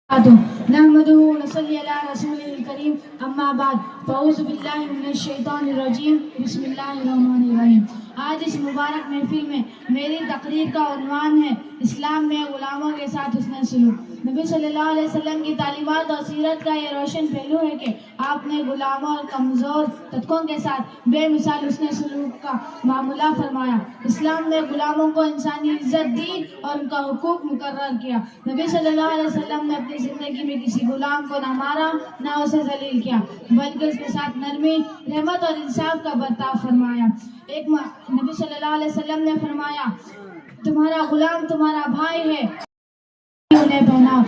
نحمده ونصلي على رسوله الكريم اما بعد فاعوذ باللہ من الشیطان الرجیم بسم اللہ الرحمن الرحیم۔ آج اس مبارک محفل میں میری تقریر کا عنوان ہے اسلام میں غلاموں کے ساتھ حسن سلوک۔ نبی صلی اللہ علیہ وسلم کی تعلیمات اور سیرت کا یہ روشن پہلو ہے کہ آپ نے غلاموں اور کمزور طبقوں کے ساتھ بے مثال حسن سلوک کا معاملہ فرمایا۔ اسلام نے غلاموں کو انسانی عزت دی اور ان کا حقوق مقرر کیا۔ نبی صلی اللہ علیہ وسلم نے اپنی زندگی میں کسی غلام کو نہ مارا نہ اسے ذلیل کیا، بلکہ اس کے ساتھ نرمی، رحمت اور انصاف کا برتاؤ فرمایا۔ نبی صلی اللہ علیہ وسلم نے فرمایا، تمہارا غلام تمہارا بھائی ہے، انہیں پہناؤ،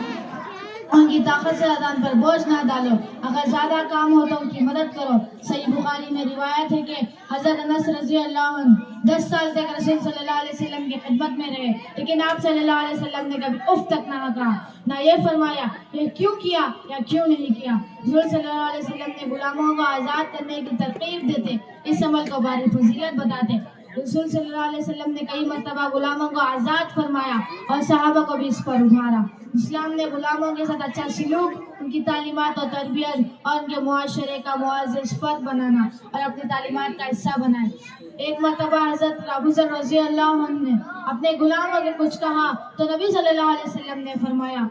ان کی طاقت سے اذان پر بوجھ نہ ڈالو، اگر زیادہ کام ہو تو ان کی مدد کرو۔ صحیح بخاری میں روایت ہے کہ حضرت انس رضی اللہ عنہ 10 سال تک رسول صلی اللہ علیہ وسلم کی خدمت میں رہے، لیکن آپ صلی اللہ علیہ وسلم نے کبھی اف تک نہ کہا، نہ یہ فرمایا یہ کیوں کیا یا کیوں نہیں کیا۔ رسول صلی اللہ علیہ وسلم نے غلاموں کو آزاد کرنے کی ترغیب دیتے، اس عمل کو بڑی فضیلت بتاتے۔ رسول صلی اللہ علیہ وسلم نے کئی مرتبہ غلاموں کو آزاد فرمایا اور صحابہ کو بھی اس پر ابھارا۔ اسلام نے غلاموں کے ساتھ اچھا سلوک، ان کی تعلیمات اور تربیت اور ان کے معاشرے کا معزز فرد بنانا اور اپنی تعلیمات کا حصہ بنائے۔ ایک مرتبہ حضرت ابو ذر رضی اللہ عنہ نے اپنے غلاموں کے کچھ کہا تو نبی صلی اللہ علیہ وسلم نے فرمایا،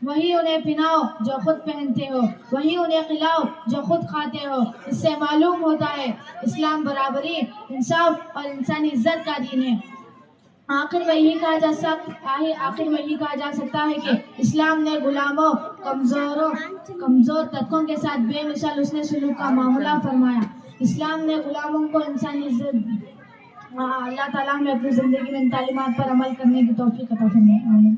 وہی انہیں پہناؤ جو خود پہنتے ہو، وہی انہیں کھلاؤ جو خود کھاتے ہو۔ اس سے معلوم ہوتا ہے اسلام برابری، انصاف اور انسانی عزت کا دین ہے۔ آخر میں یہی کہا جا سکتا ہے کہ اسلام نے غلاموں، کمزور طبقوں کے ساتھ بے مثال حسن سلوک کا معاملہ فرمایا۔ اسلام نے غلاموں کو انسانی عزت دی۔ اللہ تعالیٰ نے اپنی زندگی میں ان تعلیمات پر عمل کرنے کی توفیق عطا فرمائے۔ آمین۔